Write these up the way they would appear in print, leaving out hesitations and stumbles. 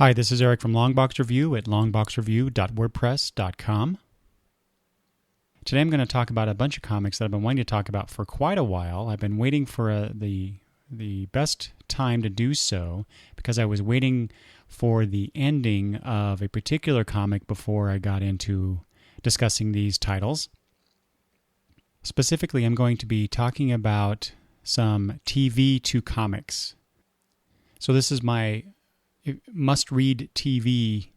Hi, this is Eric from Longbox Review at longboxreview.wordpress.com. Today I'm going to talk about a bunch of comics that I've been wanting to talk about for quite a while. I've been waiting for the best time to do so because I was waiting for the ending of a particular comic before I got into discussing these titles. Specifically, I'm going to be talking about some TV to comics. So this is my must-read TV,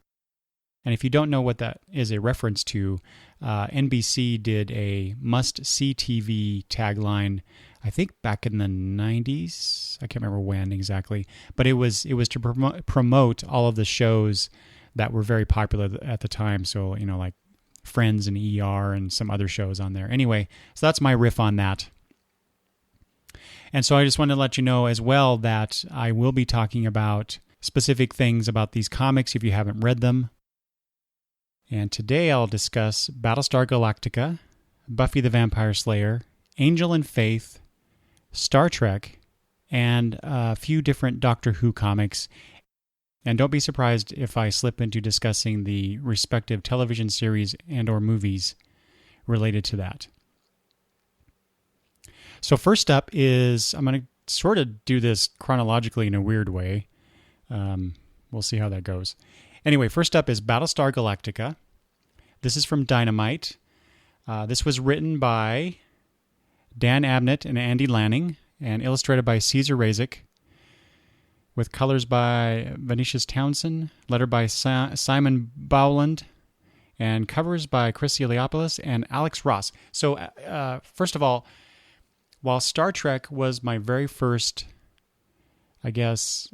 and if you don't know what that is a reference to, NBC did a must-see TV tagline, I think back in the 90s. I can't remember when exactly, but it was to promote all of the shows that were very popular at the time. So, like Friends and ER and some other shows on there. Anyway, so that's my riff on that. And so I just wanted to let you know as well that I will be talking about specific things about these comics if you haven't read them. And today I'll discuss Battlestar Galactica, Buffy the Vampire Slayer, Angel and Faith, Star Trek, and a few different Doctor Who comics. And don't be surprised if I slip into discussing the respective television series and or movies related to that. So first up is, I'm going to sort of do this chronologically in a weird way. We'll see how that goes. Anyway, first up is Battlestar Galactica. This is from Dynamite. This was written by Dan Abnett and Andy Lanning and illustrated by Caesar Razik, with colors by Venetius Townsend, letter by Simon Bowland, and covers by Chris Eliopoulos and Alex Ross. So, first of all, while Star Trek was my very first, I guess,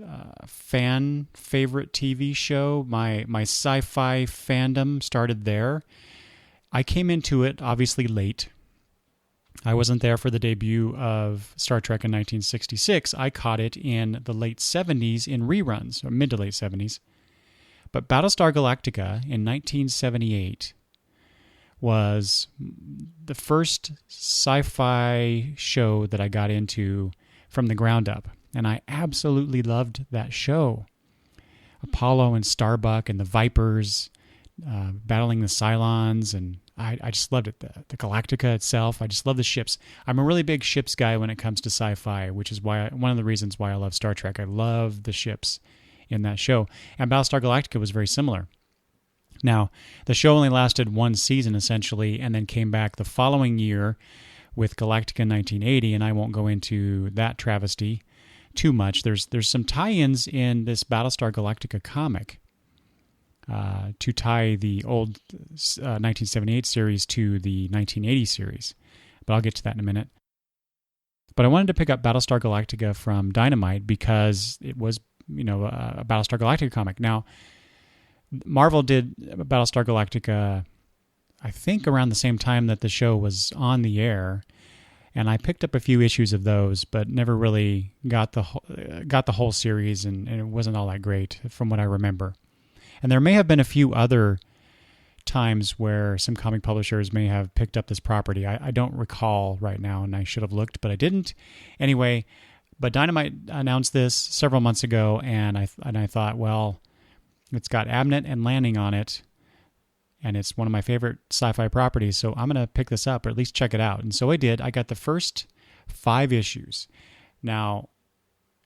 fan favorite TV show, my sci-fi fandom started there. I came into it obviously late. I wasn't there for the debut of Star Trek in 1966. I caught it in the late 70s in reruns, or mid to late 70s. But Battlestar Galactica in 1978 was the first sci-fi show that I got into from the ground up. And I absolutely loved that show. Apollo and Starbuck and the Vipers battling the Cylons, and I just loved it. The Galactica itself, I just love the ships. I'm a really big ships guy when it comes to sci-fi, which is why one of the reasons why I love Star Trek. I love the ships in that show. And Battlestar Galactica was very similar. Now, the show only lasted one season, essentially, and then came back the following year with Galactica 1980, and I won't go into that travesty too much. There's some tie-ins in this Battlestar Galactica comic to tie the old 1978 series to the 1980 series, but I'll get to that in a minute. But I wanted to pick up Battlestar Galactica from Dynamite because it was, a Battlestar Galactica comic. Now, Marvel did Battlestar Galactica, I think, around the same time that the show was on the air. And I picked up a few issues of those, but never really got the whole series, and it wasn't all that great from what I remember. And there may have been a few other times where some comic publishers may have picked up this property. I don't recall right now, and I should have looked, but I didn't. Anyway, but Dynamite announced this several months ago, and I thought, well, it's got Abnett and Lanning on it, and it's one of my favorite sci-fi properties, so I'm going to pick this up, or at least check it out. And so I did. I got the first 5 issues. Now,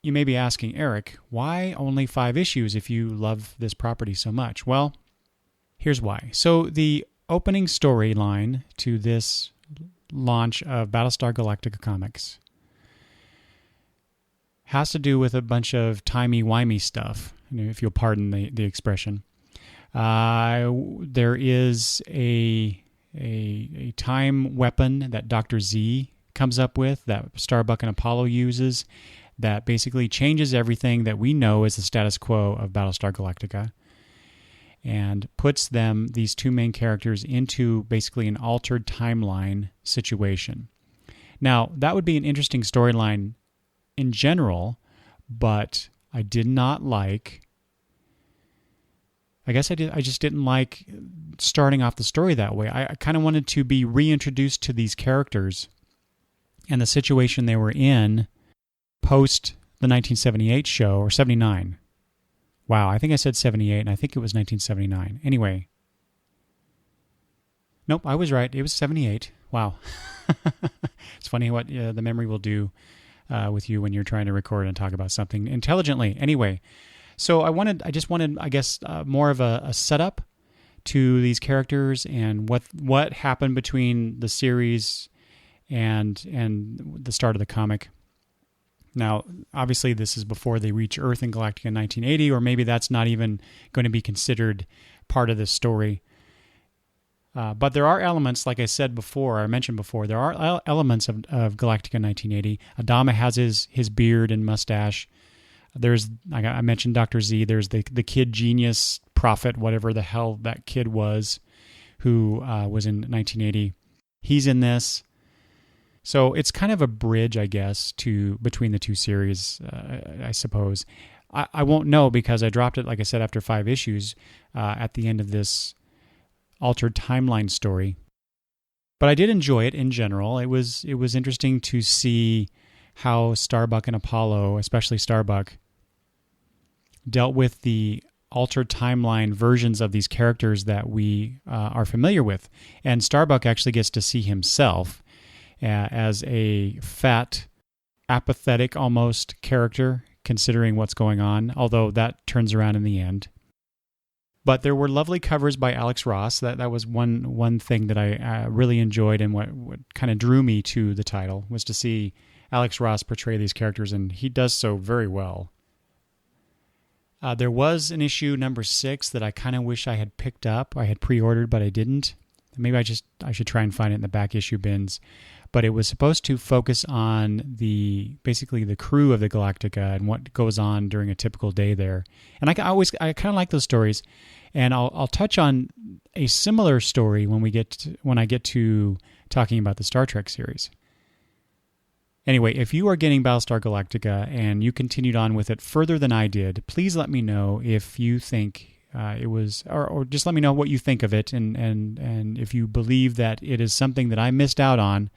you may be asking, Eric, why only 5 issues if you love this property so much? Well, here's why. So the opening storyline to this launch of Battlestar Galactica comics has to do with a bunch of timey-wimey stuff, if you'll pardon the expression. There is a time weapon that Dr. Z comes up with that Starbuck and Apollo uses that basically changes everything that we know as the status quo of Battlestar Galactica and puts these two main characters into basically an altered timeline situation. Now, that would be an interesting storyline in general, but I did not like... I guess I just didn't like starting off the story that way. I kind of wanted to be reintroduced to these characters and the situation they were in post the 1978 show, or 79, Wow, I think I said 78, and I think it was 1979. Anyway. Nope, I was right. It was 78. Wow. It's funny what the memory will do with you when you're trying to record and talk about something intelligently. Anyway, so I just wanted, I guess, more of a setup to these characters and what happened between the series and the start of the comic. Now, obviously, this is before they reach Earth in Galactica in 1980, or maybe that's not even going to be considered part of this story. But there are elements, like I said before, I mentioned before, there are elements of Galactica 1980. Adama has his beard and mustache. There's, like I mentioned, Dr. Z. There's the kid genius prophet, whatever the hell that kid was, who was in 1980. He's in this. So it's kind of a bridge, I guess, between the two series, I suppose. I won't know because I dropped it, like I said, after 5 issues at the end of this altered timeline story. But I did enjoy it in general. It was interesting to see how Starbuck and Apollo, especially Starbuck, dealt with the altered timeline versions of these characters that we are familiar with. And Starbuck actually gets to see himself as a fat, apathetic almost character, considering what's going on, although that turns around in the end. But there were lovely covers by Alex Ross. That was one thing that I really enjoyed, and what kind of drew me to the title was to see Alex Ross portray these characters, and he does so very well. There was an issue number 6 that I kind of wish I had picked up. I had pre-ordered, but I didn't. Maybe I should try and find it in the back issue bins. But it was supposed to focus on basically the crew of the Galactica and what goes on during a typical day there. And I kind of like those stories, and I'll touch on a similar story when I get to talking about the Star Trek series. Anyway, if you are getting Battlestar Galactica and you continued on with it further than I did, please let me know if you think it was, or just let me know what you think of it, and if you believe that it is something that I missed out on,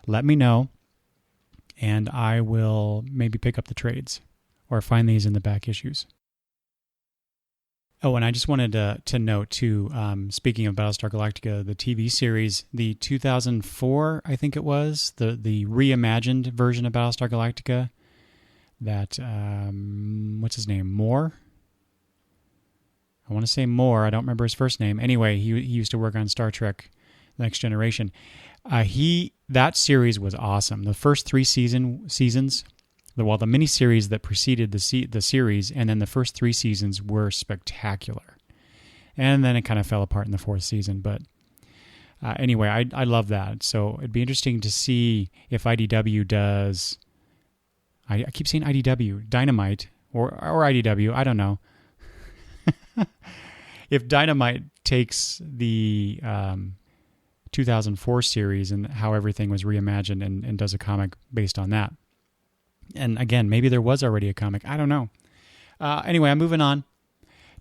let me know, and I will maybe pick up the trades or find these in the back issues. Oh, and I just wanted to note, too, speaking of Battlestar Galactica, the TV series, the 2004, I think it was, the reimagined version of Battlestar Galactica, that, what's his name, Moore? I want to say Moore. I don't remember his first name. Anyway, he used to work on Star Trek The Next Generation. That series was awesome. The first 3 seasons, the miniseries that preceded the series, and then the first 3 seasons were spectacular. And then it kind of fell apart in the 4th season. But anyway, I love that. So it'd be interesting to see if IDW does. I keep saying IDW, Dynamite or IDW. I don't know. If Dynamite takes the 2004 series and how everything was reimagined and does a comic based on that. And again, maybe there was already a comic. I don't know. Anyway, I'm moving on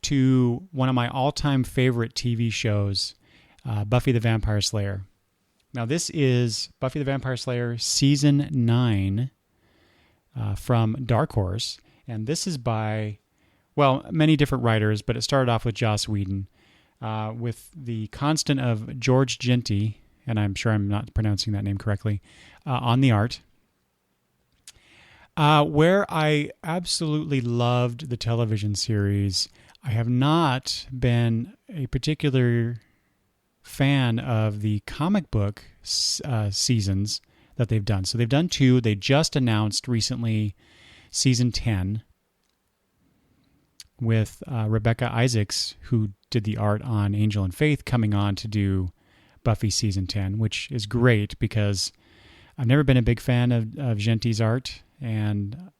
to one of my all-time favorite TV shows, Buffy the Vampire Slayer. Now, this is Buffy the Vampire Slayer Season 9 from Dark Horse. And this is by, many different writers, but it started off with Joss Whedon. With the constant of George Genty, and I'm sure I'm not pronouncing that name correctly, on the art. Where I absolutely loved the television series, I have not been a particular fan of the comic book seasons that they've done. So they've done 2. They just announced recently Season 10 with Rebecca Isaacs, who did the art on Angel and Faith, coming on to do Buffy Season 10, which is great because I've never been a big fan of Genty's art, and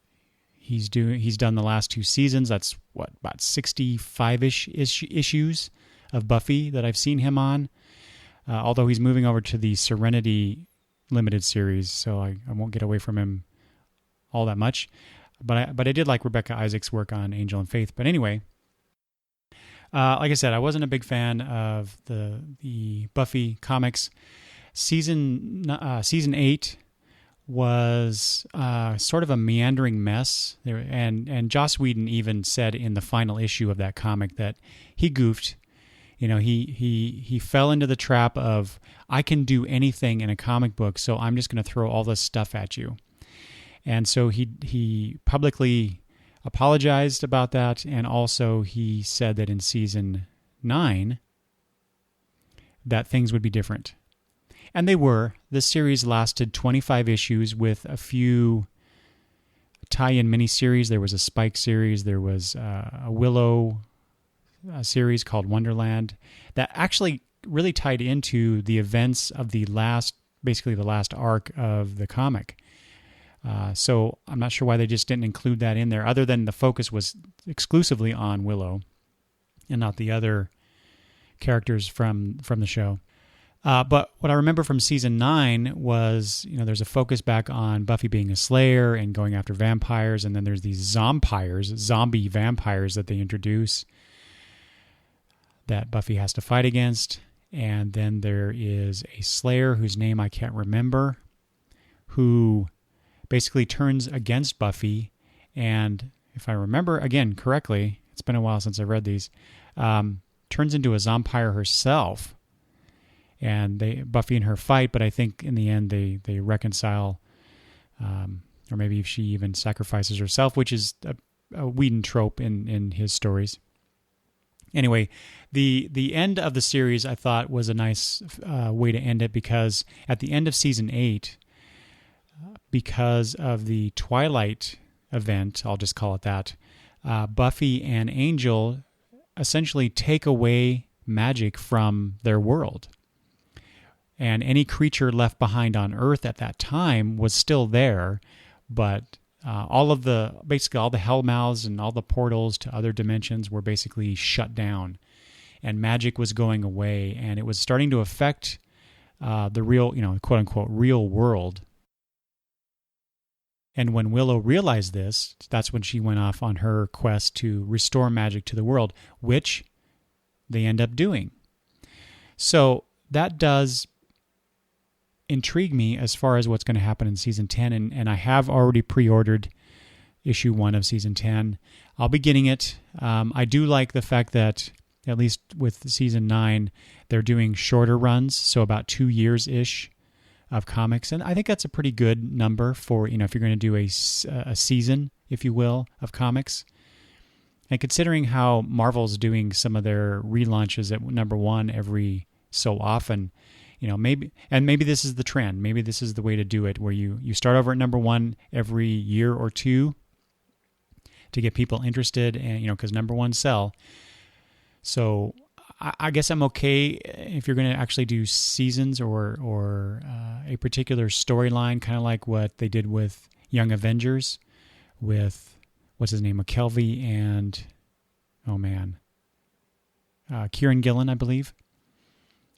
he's done the last 2 seasons. That's about 65-ish issues of Buffy that I've seen him on, although he's moving over to the Serenity limited series, so I won't get away from him all that much. But I did like Rebecca Isaacs' work on Angel and Faith. But anyway, like I said, I wasn't a big fan of the Buffy comics. Season 8 was sort of a meandering mess. And Joss Whedon even said in the final issue of that comic that he goofed. He fell into the trap of, I can do anything in a comic book, so I'm just going to throw all this stuff at you. And so he publicly apologized about that, and also he said that in season 9 that things would be different. And they were. This series lasted 25 issues with a few tie-in miniseries. There was a Spike series. There was a Willow series called Wonderland that actually really tied into the events of the last arc of the comic. So I'm not sure why they just didn't include that in there, other than the focus was exclusively on Willow and not the other characters from the show. But what I remember from season 9 was, there's a focus back on Buffy being a slayer and going after vampires, and then there's these zombie vampires that they introduce that Buffy has to fight against. And then there is a slayer whose name I can't remember, who basically turns against Buffy, and if I remember again correctly, it's been a while since I read these, turns into a zombie herself. And Buffy and her fight, but I think in the end they reconcile, or maybe she even sacrifices herself, which is a Whedon trope in his stories. Anyway, the end of the series I thought was a nice way to end it, because at the end of season 8, because of the Twilight event, I'll just call it that, Buffy and Angel essentially take away magic from their world. And any creature left behind on Earth at that time was still there, but all the hellmouths and all the portals to other dimensions were basically shut down, and magic was going away, and it was starting to affect the real, quote unquote, real world. And when Willow realized this, that's when she went off on her quest to restore magic to the world, which they end up doing. So that does intrigue me as far as what's going to happen in season 10, and I have already pre-ordered issue 1 of season 10. I'll be getting it. I do like the fact that, at least with season 9, they're doing shorter runs, so about 2 years-ish of comics, and I think that's a pretty good number for, if you're going to do a season, if you will, of comics. And considering how Marvel's doing some of their relaunches at number 1 every so often, maybe this is the trend. Maybe this is the way to do it, where you start over at number 1 every year or two to get people interested, and because number 1 sell. So I guess I'm okay if you're going to actually do seasons or a particular storyline, kind of like what they did with Young Avengers, with what's his name, McKelvey and Kieran Gillen, I believe,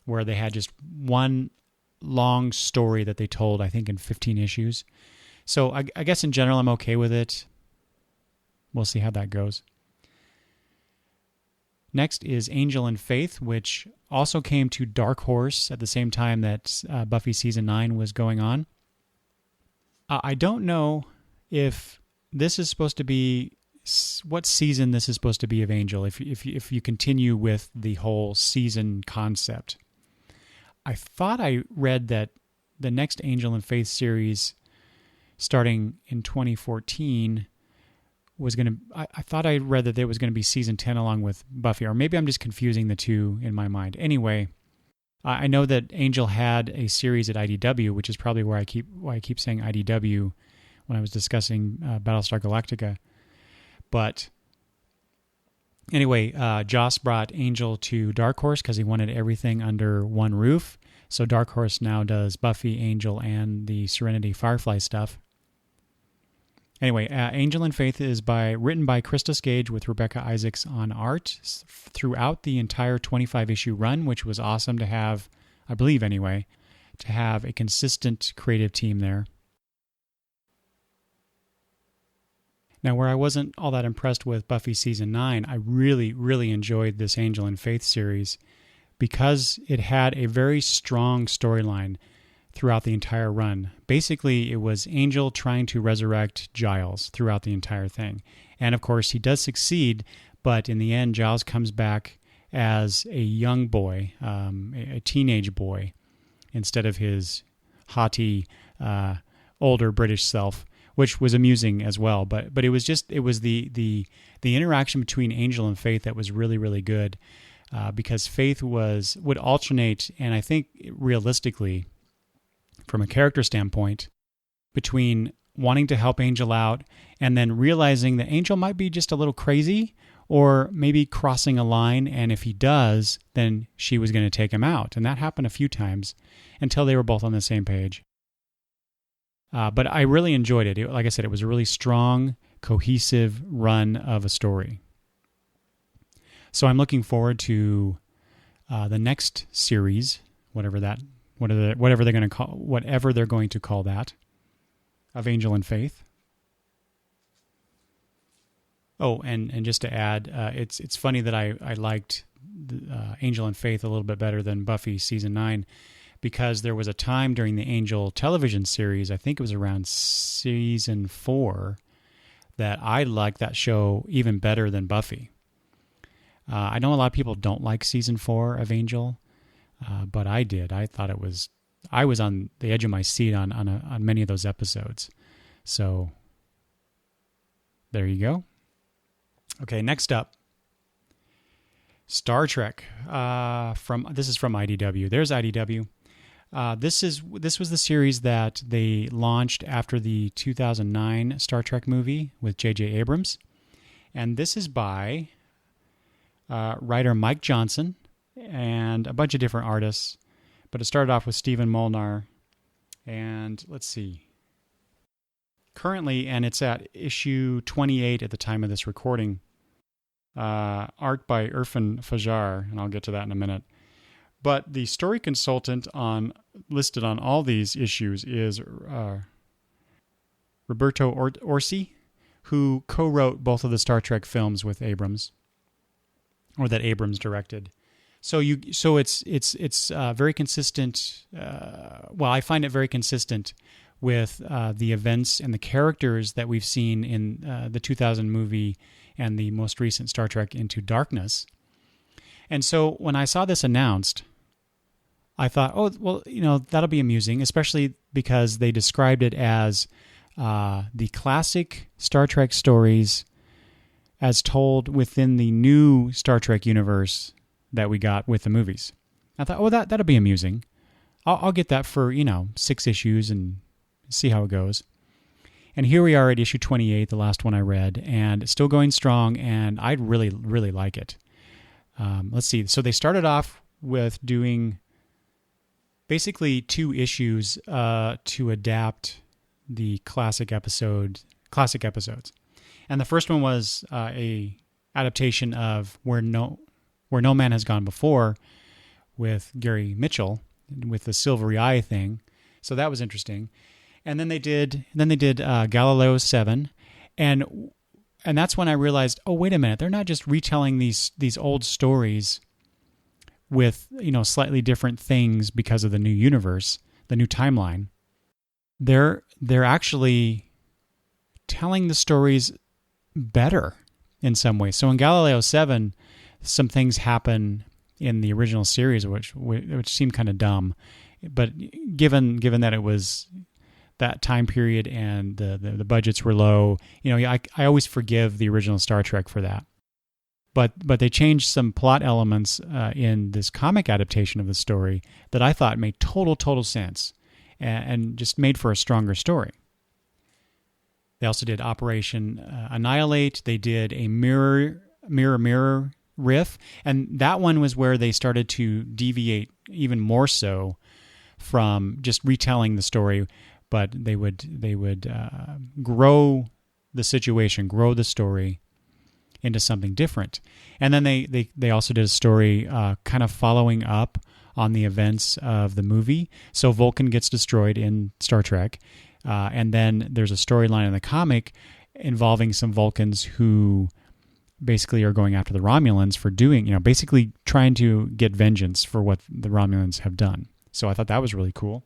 where they had just one long story that they told, I think, in 15 issues. So I guess in general I'm okay with it. We'll see how that goes. Next is Angel and Faith, which also came to Dark Horse at the same time that Buffy Season 9 was going on. I don't know if this is supposed to be, what season this is supposed to be of Angel, if you continue with the whole season concept. I thought I read that the next Angel and Faith series, starting in 2014, was going to, I thought I read that there was going to be season 10 along with Buffy, or maybe I'm just confusing the two in my mind. Anyway, I know that Angel had a series at IDW, which is probably why I keep saying IDW when I was discussing Battlestar Galactica. But anyway, Joss brought Angel to Dark Horse because he wanted everything under one roof. So Dark Horse now does Buffy, Angel, and the Serenity Firefly stuff. Anyway, Angel and Faith is written by Krista Skage with Rebecca Isaacs on art throughout the entire 25-issue run, which was awesome to have, I believe anyway, to have a consistent creative team there. Now, where I wasn't all that impressed with Buffy Season 9, I really, really enjoyed this Angel and Faith series because it had a very strong storyline. throughout the entire run. Basically, it was Angel trying to resurrect Giles throughout the entire thing. And of course, he does succeed, but in the end, Giles comes back as a young boy, a teenage boy, instead of his haughty, older British self, which was amusing as well. But it was the interaction between Angel and Faith that was really, really good, because Faith would alternate, and I think realistically, from a character standpoint, between wanting to help Angel out and then realizing that Angel might be just a little crazy or maybe crossing a line, and if he does, then she was going to take him out. And that happened a few times until they were both on the same page. But I really enjoyed it. Like I said, it was a really strong, cohesive run of a story. So I'm looking forward to the next series, whatever they're going to call that, of Angel and Faith. Oh, and just to add, it's funny that I liked Angel and Faith a little bit better than Buffy season 9, because there was a time during the Angel television series, I think it was around season 4, that I liked that show even better than Buffy. I know a lot of people don't like season 4 of Angel, but I did. I thought I was on the edge of my seat on many of those episodes. So there you go. Okay, next up, Star Trek. This is from IDW. There's IDW. This was the series that they launched after the 2009 Star Trek movie with J.J. Abrams, and this is by writer Mike Johnson and a bunch of different artists. But it started off with Stephen Molnar, and let's see. Currently, and it's at issue 28 at the time of this recording, art by Irfan Fajar, and I'll get to that in a minute. But the story consultant listed on all these issues is Roberto Orsi, who co-wrote both of the Star Trek films with Abrams, or that Abrams directed. So it's very consistent. Well, I find it very consistent with the events and the characters that we've seen in the 2000 movie and the most recent Star Trek Into Darkness. And so when I saw this announced, I thought, oh, well, that'll be amusing, especially because they described it as the classic Star Trek stories as told within the new Star Trek universe that we got with the movies. I thought, oh, that'll be amusing. I'll get that for 6 issues and see how it goes. And here we are at issue 28, the last one I read, and it's still going strong, and I really, really like it. Let's see. So they started off with doing basically 2 issues to adapt the classic episodes. And the first one was a adaptation of Where No Man Has Gone Before with Gary Mitchell with the silvery eye thing. So that was interesting. And then they did Galileo 7, and that's when I realized, oh, wait a minute, they're not just retelling these old stories with slightly different things because of the new universe, the new timeline. They're actually telling the stories better in some ways. So in Galileo 7, some things happen in the original series which seemed kind of dumb, but given that it was that time period and the budgets were low, I always forgive the original Star Trek for that. But they changed some plot elements in this comic adaptation of the story that I thought made total sense and just made for a stronger story. They also did Operation Annihilate. They did a mirror riff, and that one was where they started to deviate even more so from just retelling the story, but they would grow the situation, grow the story into something different. And then they also did a story kind of following up on the events of the movie. So Vulcan gets destroyed in Star Trek, and then there's a storyline in the comic involving some Vulcans who basically are going after the Romulans for doing, basically trying to get vengeance for what the Romulans have done. So I thought that was really cool.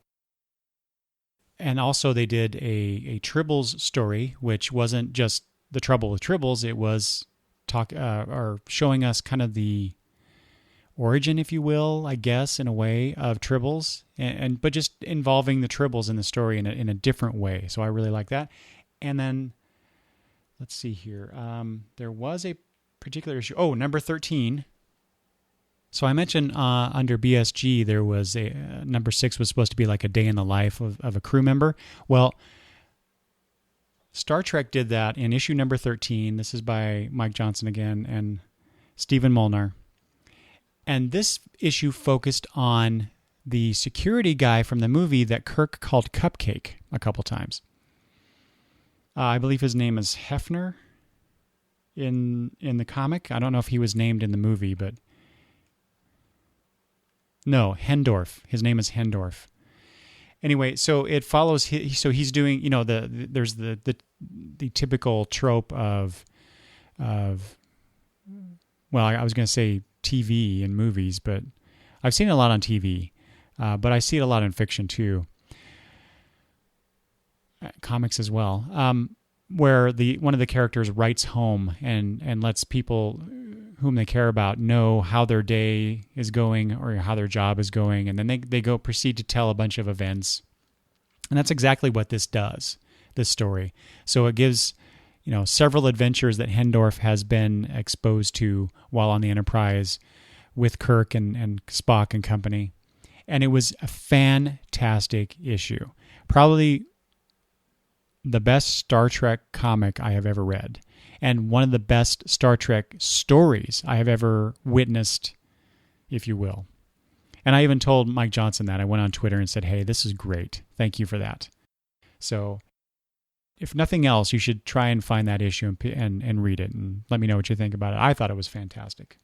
And also they did a Tribbles story, which wasn't just the trouble with Tribbles. It was or showing us kind of the origin, if you will, I guess, in a way, of Tribbles, but just involving the Tribbles in the story in a different way. So I really like that. And then let's see here. There was a particular issue. Oh, number 13. So I mentioned under BSG there was number 6 was supposed to be like a day in the life of a crew member. Well, Star Trek did that in issue number 13. This is by Mike Johnson again and Stephen Molnar. And this issue focused on the security guy from the movie that Kirk called Cupcake a couple times. I believe his name is Hefner in the comic. I don't know if he was named in the movie, but no, Hendorf. His name is Hendorf. Anyway, so it follows. So he's doing. There's the typical trope of I was going to say TV and movies, but I've seen it a lot on TV. But I see it a lot in fiction too, comics as well. Where one of the characters writes home and lets people whom they care about know how their day is going or how their job is going, and then they proceed to tell a bunch of events. And that's exactly what this does, this story. So it gives several adventures that Hendorf has been exposed to while on the Enterprise with Kirk and Spock and company. And it was a fantastic issue. Probably the best Star Trek comic I have ever read. And one of the best Star Trek stories I have ever witnessed, if you will. And I even told Mike Johnson that. I went on Twitter and said, hey, this is great. Thank you for that. So if nothing else, you should try and find that issue and read it and let me know what you think about it. I thought it was fantastic.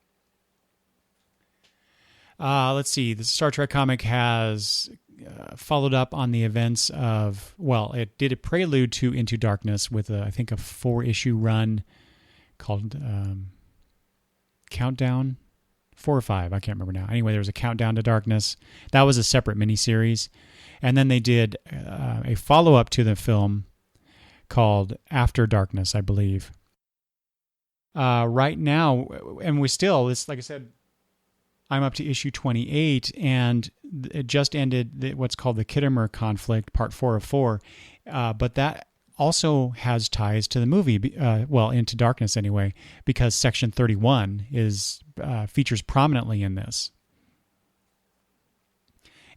Let's see. The Star Trek comic has followed up on the events of, it did a prelude to Into Darkness with, I think, a 4-issue run called Countdown, 4 or 5. I can't remember now. Anyway, there was a Countdown to Darkness. That was a separate miniseries. And then they did a follow-up to the film called After Darkness, I believe. Right now, and we still, like I said, I'm up to issue 28, and it just ended what's called the Kittimer conflict, part 4 of 4. But that also has ties to the movie, Into Darkness anyway, because Section 31 features prominently in this.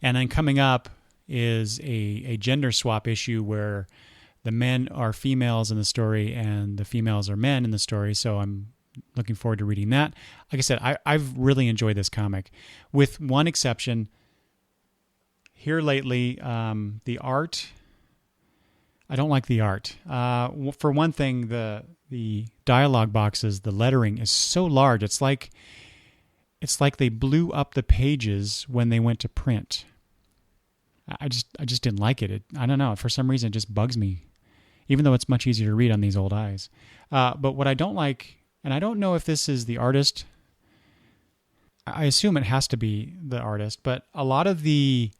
And then coming up is a gender swap issue where the men are females in the story and the females are men in the story. So I'm looking forward to reading that. Like I said, I've really enjoyed this comic, with one exception. Here lately, the art, I don't like the art. For one thing, the dialogue boxes, the lettering is so large. It's like they blew up the pages when they went to print. I just didn't like it. I don't know. For some reason, it just bugs me, even though it's much easier to read on these old eyes. But what I don't like, and I don't know if this is the artist, I assume it has to be the artist, but a lot of the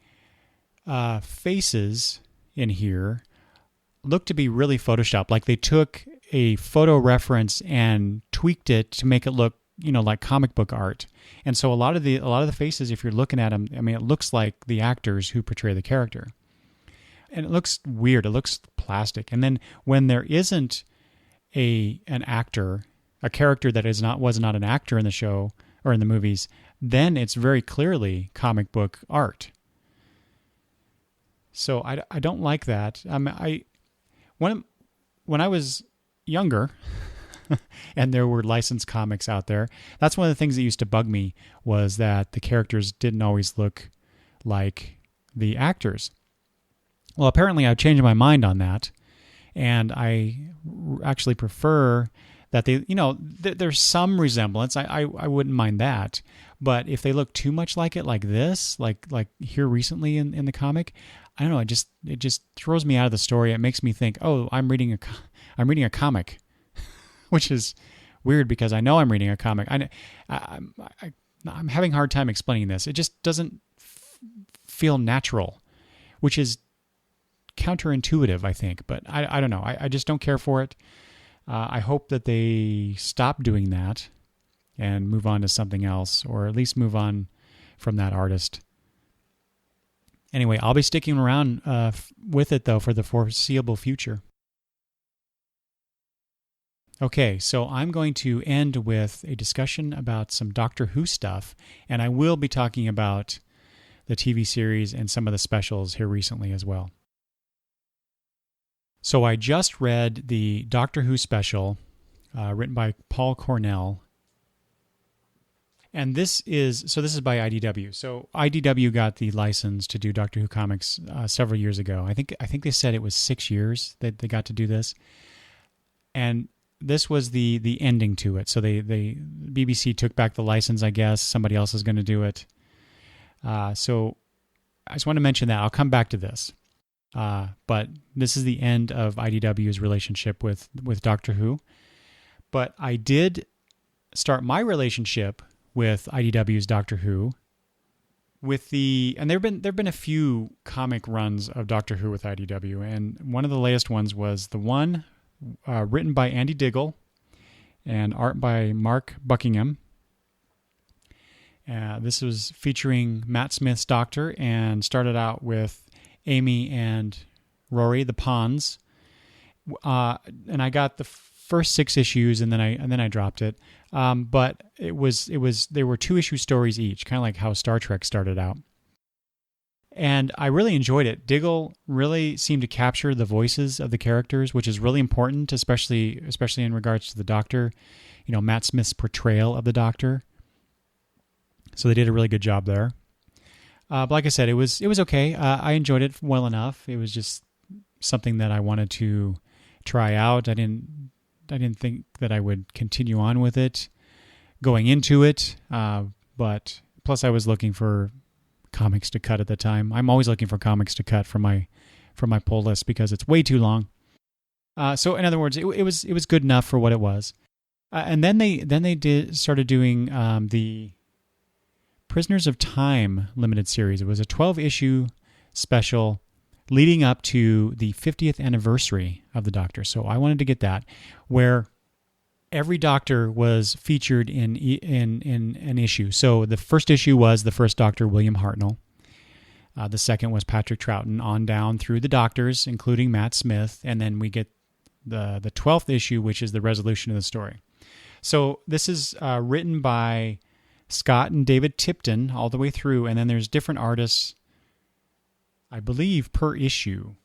faces in here look to be really photoshopped. Like they took a photo reference and tweaked it to make it look, like comic book art. And so a lot of the faces, if you're looking at them, I mean, it looks like the actors who portray the character. And it looks weird. It looks plastic. And then when there isn't an actor, a character that was not an actor in the show or in the movies, then it's very clearly comic book art. So I don't like that. When I was younger, and there were licensed comics out there, that's one of the things that used to bug me, was that the characters didn't always look like the actors. Well, apparently I've changed my mind on that, and I actually prefer that they, there's some resemblance. I wouldn't mind that, but if they look too much like it, like this, like here recently in the comic, I don't know. It just throws me out of the story. It makes me think, oh, I'm reading a comic, which is weird because I know I'm reading a comic. I'm having a hard time explaining this. It just doesn't feel natural, which is counterintuitive, I think. But I don't know. I just don't care for it. I hope that they stop doing that and move on to something else, or at least move on from that artist. Anyway, I'll be sticking around with it, though, for the foreseeable future. Okay, so I'm going to end with a discussion about some Doctor Who stuff, and I will be talking about the TV series and some of the specials here recently as well. So I just read the Doctor Who special written by Paul Cornell. And this is by IDW. So IDW got the license to do Doctor Who comics several years ago. I think they said it was 6 years that they got to do this. And this was the ending to it. So they BBC took back the license, I guess. Somebody else is going to do it. So I just want to mention that. I'll come back to this. But this is the end of IDW's relationship with Doctor Who. But I did start my relationship with IDW's Doctor Who and there've been a few comic runs of Doctor Who with IDW, and one of the latest ones was the one written by Andy Diggle and art by Mark Buckingham. This was featuring Matt Smith's Doctor and started out with Amy and Rory, the Ponds. And I got the first 6 issues, and then I dropped it. But there were 2-issue stories each, kind of like how Star Trek started out. And I really enjoyed it. Diggle really seemed to capture the voices of the characters, which is really important, especially in regards to the Doctor. You know, Matt Smith's portrayal of the Doctor. So they did a really good job there. But like I said, it was okay. I enjoyed it well enough. It was just something that I wanted to try out. I didn't think that I would continue on with it going into it. But plus I was looking for comics to cut at the time. I'm always looking for comics to cut from my pull list because it's way too long. So in other words, it was good enough for what it was. And then they started doing the Prisoners of Time limited series. It was a 12-issue special leading up to the 50th anniversary of the Doctor. So I wanted to get that, where every Doctor was featured in an issue. So the first issue was the first Doctor, William Hartnell. The second was Patrick Troughton, on down through the Doctors, including Matt Smith, and then we get the 12th issue, which is the resolution of the story. So this is written by Scott and David Tipton all the way through, and then there's different artists, I believe, per issue.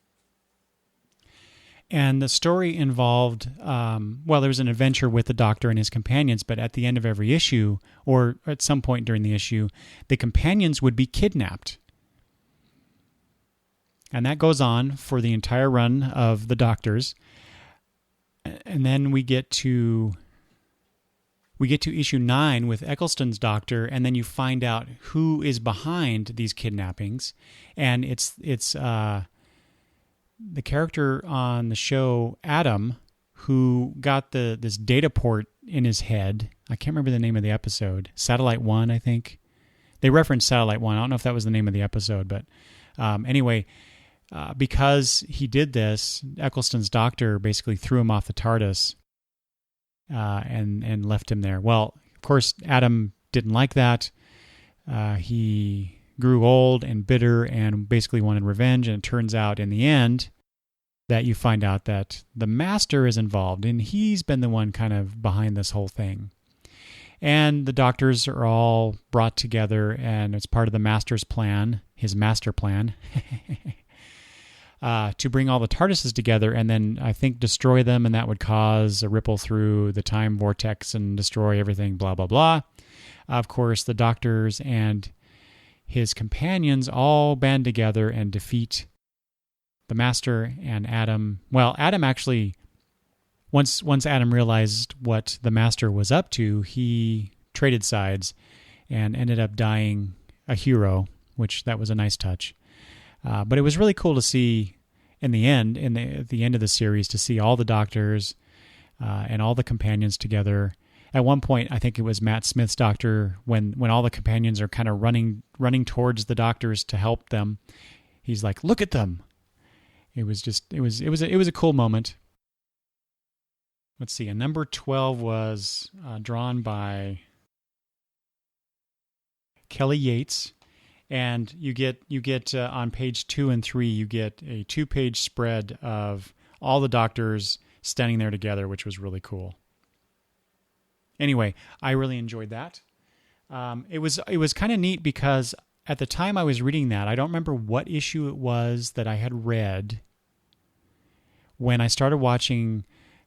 And the story involved, there was an adventure with the Doctor and his companions, but at the end of every issue, or at some point during the issue, the companions would be kidnapped. And that goes on for the entire run of the Doctors. And then we get to issue 9 with Eccleston's Doctor, and then you find out who is behind these kidnappings. And it's the character on the show, Adam, who got this data port in his head. I can't remember the name of the episode. Satellite 1, I think. They referenced Satellite 1. I don't know if that was the name of the episode, but anyway, because he did this, Eccleston's Doctor basically threw him off the TARDIS and left him there. Well, of course, Adam didn't like that. He grew old and bitter and basically wanted revenge, and it turns out in the end that you find out that the Master is involved, and he's been the one kind of behind this whole thing. And the Doctors are all brought together, and it's part of the Master's plan, his master plan, to bring all the TARDISes together and then, I think, destroy them, and that would cause a ripple through the time vortex and destroy everything, blah, blah, blah. Of course, the Doctors and his companions all band together and defeat the Master and Adam. Well, Adam actually, once Adam realized what the Master was up to, he traded sides and ended up dying a hero, which that was a nice touch. But it was really cool to see in the end, at the end of the series, to see all the Doctors and all the companions together. At one point, I think it was Matt Smith's Doctor, when all the companions are kind of running towards the Doctors to help them, he's like, "Look at them." It was a cool moment. Let's see. And number 12 was drawn by Kelly Yates, and you get on page 2 and 3, you get a 2-page spread of all the doctors standing there together, which was really cool. Anyway, I really enjoyed that. It was kind of neat because at the time I was reading that, I don't remember what issue it was that I had read when I started watching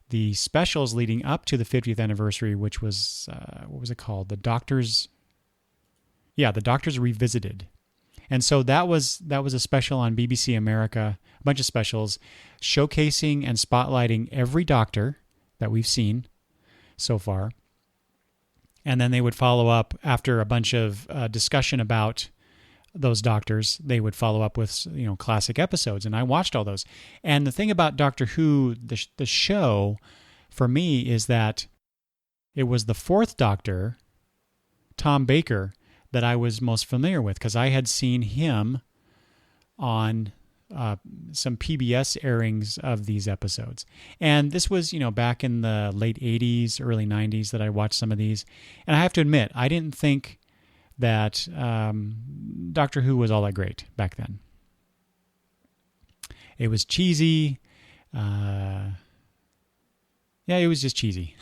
the specials leading up to the 50th anniversary, which was, what was it called? The Doctors Revisited. And so that was a special on BBC America, a bunch of specials showcasing and spotlighting every doctor that we've seen so far. And then they would follow up after a bunch of discussion about those doctors. They would follow up with classic episodes, and I watched all those. And the thing about Doctor Who, the show, for me, is that it was the 4th Doctor, Tom Baker, that I was most familiar with, because I had seen him on some PBS airings of these episodes. And this was, back in the late 80s, early 90s that I watched some of these. And I have to admit, I didn't think that Doctor Who was all that great back then. It was cheesy. It was just cheesy.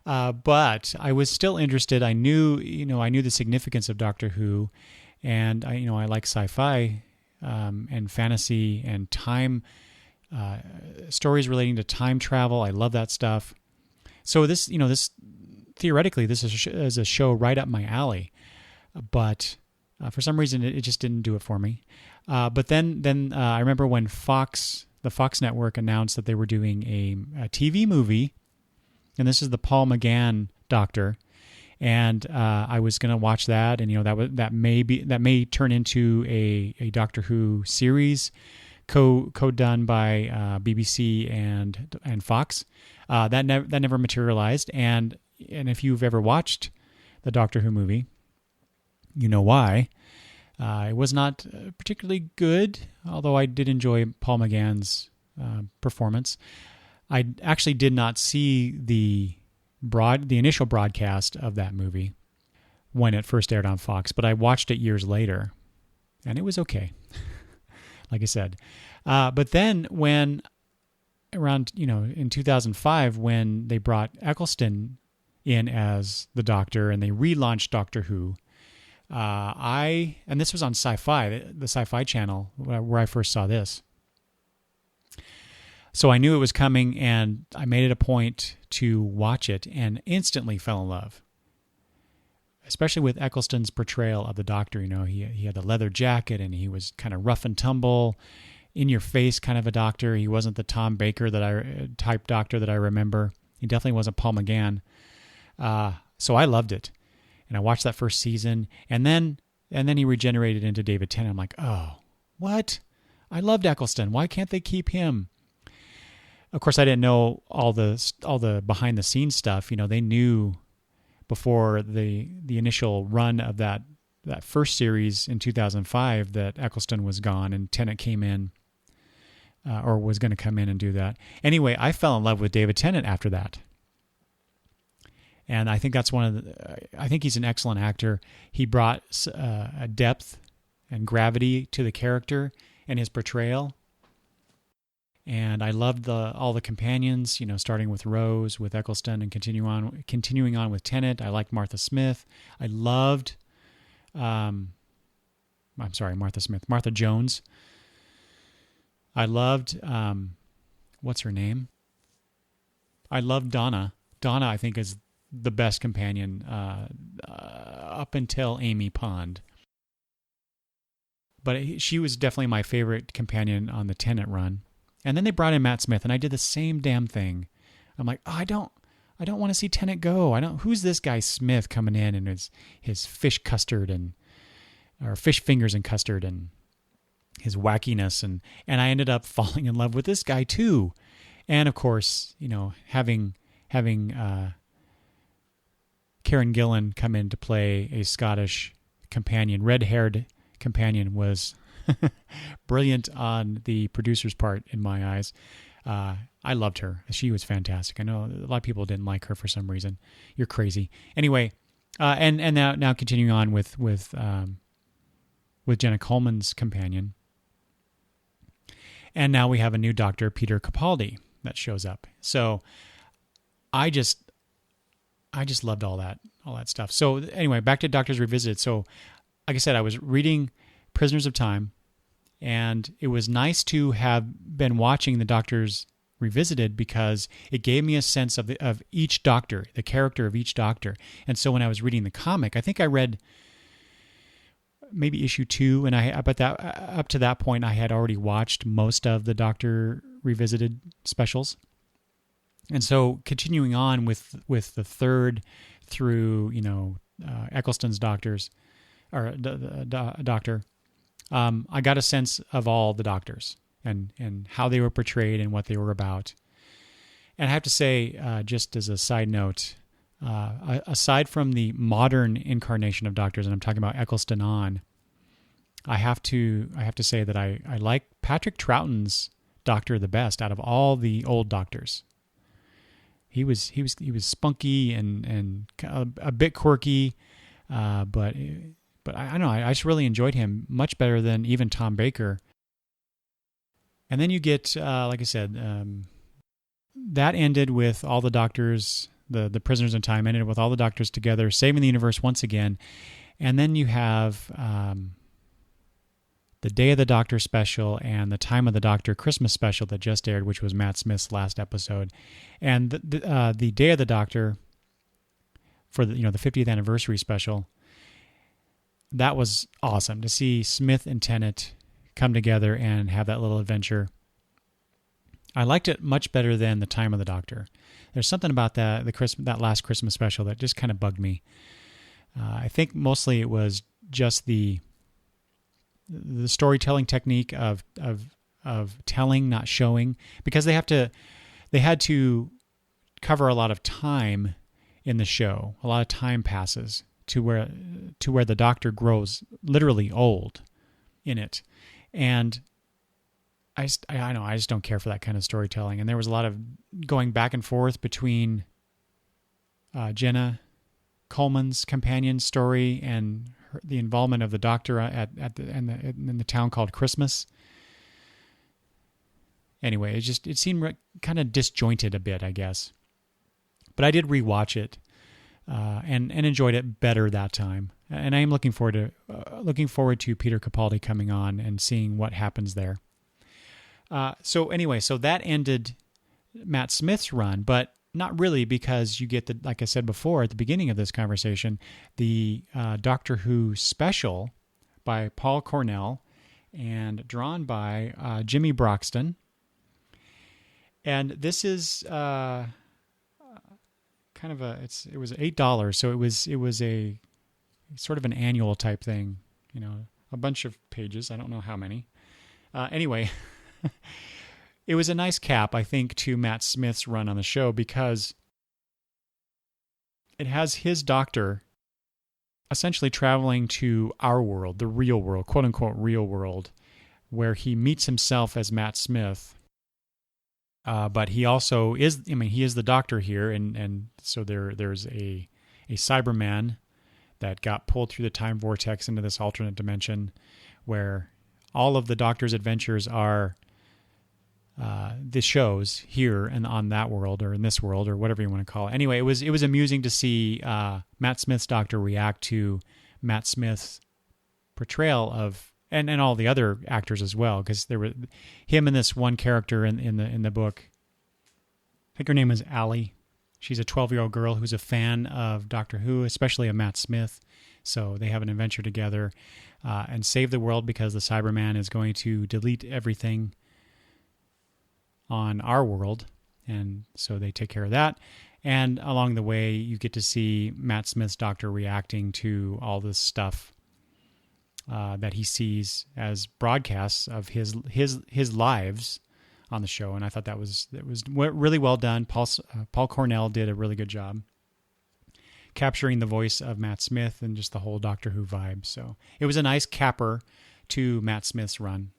But I was still interested. I knew the significance of Doctor Who, and I like sci-fi and fantasy and time stories relating to time travel. I love that stuff. So this theoretically, this is a show right up my alley, but for some reason it just didn't do it for me. But then I remember when the Fox Network announced that they were doing a TV movie, and this is the Paul McGann Doctor, and I was going to watch that, and that may turn into a Doctor Who series, co-done by BBC and Fox. That never materialized, and if you've ever watched the Doctor Who movie, you know why. It was not particularly good, although I did enjoy Paul McGann's performance. I actually did not see the initial broadcast of that movie when it first aired on Fox, but I watched it years later, and it was okay, like I said. But then when around, in 2005, when they brought Eccleston in as the Doctor and they relaunched Doctor Who, and this was on Sci-Fi, the Sci-Fi channel where I first saw this. So I knew it was coming, and I made it a point to watch it and instantly fell in love, especially with Eccleston's portrayal of the Doctor. He had the leather jacket, and he was kind of rough and tumble, in your face kind of a doctor. He wasn't the Tom Baker type doctor that I remember. He definitely wasn't Paul McGann. So I loved it, and I watched that first season, and then he regenerated into David Tennant. I'm like, oh, what? I loved Eccleston. Why can't they keep him? Of course, I didn't know all the behind the scenes stuff. They knew before the initial run of that first series in 2005 that Eccleston was gone and Tennant came in, or was going to come in and do that. Anyway, I fell in love with David Tennant after that. And I think that's I think he's an excellent actor. He brought a depth and gravity to the character and his portrayal. And I loved all the companions, starting with Rose, with Eccleston, and continuing on with Tennant. I liked Martha Smith. I loved, Martha Jones. I loved, what's her name? I loved Donna. Donna, I think, is the best companion up until Amy Pond. But she was definitely my favorite companion on the Tennant run. And then they brought in Matt Smith, and I did the same damn thing. I'm like, oh, I don't want to see Tennant go. Who's this guy Smith coming in and his fish fingers and custard and his wackiness, and I ended up falling in love with this guy too. And of course, having Karen Gillan come in to play a Scottish companion, red-haired companion, was brilliant on the producer's part in my eyes. I loved her. She was fantastic. I know a lot of people didn't like her for some reason. You're crazy. Anyway, and now continuing on with Jenna Coleman's companion. And now we have a new doctor, Peter Capaldi, that shows up. So I just loved all that stuff. So anyway, back to Doctors Revisited. So like I said, I was reading Prisoners of Time, and it was nice to have been watching the Doctors Revisited because it gave me a sense of each doctor, the character of each doctor. And so when I was reading the comic, I think I read maybe issue 2, and up to that point, I had already watched most of the Doctor Revisited specials. And so continuing on with the third through, Eccleston's doctors, or doctor, I got a sense of all the doctors and how they were portrayed and what they were about. And I have to say, just as a side note, aside from the modern incarnation of doctors, and I'm talking about Eccleston on, I have to say that I like Patrick Troughton's doctor the best out of all the old doctors. He was spunky and a bit quirky, but I don't know. I just really enjoyed him much better than even Tom Baker. And then you get, like I said, that ended with all the doctors, the Prisoners in Time ended with all the doctors together, saving the universe once again. And then you have the Day of the Doctor special and the Time of the Doctor Christmas special that just aired, which was Matt Smith's last episode. And the Day of the Doctor for the 50th anniversary special, that was awesome to see Smith and Tennant come together and have that little adventure. I liked it much better than the Time of the Doctor. There's something about that last Christmas special that just kind of bugged me. I think mostly it was just the storytelling technique of telling, not showing, because they had to cover a lot of time in the show. A lot of time passes to where the Doctor grows literally old in it. And I just don't care for that kind of storytelling. And there was a lot of going back and forth between Jenna Coleman's companion story and the involvement of the Doctor in the town called Christmas. Anyway, it seemed kind of disjointed a bit, I guess. But I did rewatch it and enjoyed it better that time. And I am looking forward to Peter Capaldi coming on and seeing what happens there. So that ended Matt Smith's run, but not really, because you get like I said before at the beginning of this conversation, the Doctor Who special by Paul Cornell and drawn by Jimmy Broxton. And this is kind of it was $8, so it was a sort of an annual type thing, a bunch of pages. I don't know how many. Anyway. It was a nice cap, I think, to Matt Smith's run on the show, because it has his Doctor essentially traveling to our world, the real world, quote unquote real world, where he meets himself as Matt Smith. But he also he is the Doctor here, and so there's a Cyberman that got pulled through the time vortex into this alternate dimension, where all of the Doctor's adventures are the shows here and on that world, or in this world, or whatever you want to call it. Anyway, it was amusing to see Matt Smith's Doctor react to Matt Smith's portrayal of, and all the other actors as well, because there were him and this one character in the book. I think her name is Allie. She's a 12-year-old girl who's a fan of Doctor Who, especially of Matt Smith. So they have an adventure together and save the world, because the Cyberman is going to delete everything on our world. And so they take care of that. And along the way, you get to see Matt Smith's Doctor reacting to all this stuff that he sees as broadcasts of his lives on the show. And I thought that was really well done. Paul Cornell did a really good job capturing the voice of Matt Smith and just the whole Doctor Who vibe. So it was a nice capper to Matt Smith's run.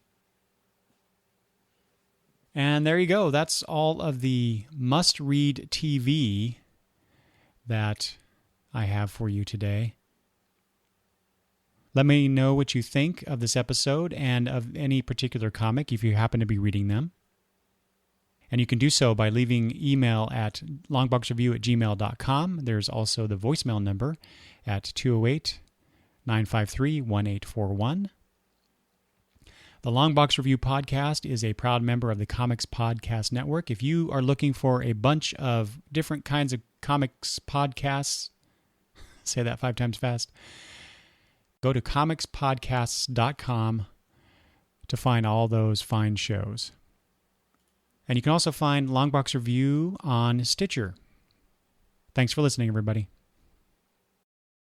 And there you go. That's all of the must-read TV that I have for you today. Let me know what you think of this episode and of any particular comic if you happen to be reading them. And you can do so by leaving email at longboxreview@gmail.com. There's also the voicemail number at 208-953-1841. The Longbox Review Podcast is a proud member of the Comics Podcast Network. If you are looking for a bunch of different kinds of comics podcasts, say that 5 times fast, go to comicspodcasts.com to find all those fine shows. And you can also find Longbox Review on Stitcher. Thanks for listening, everybody.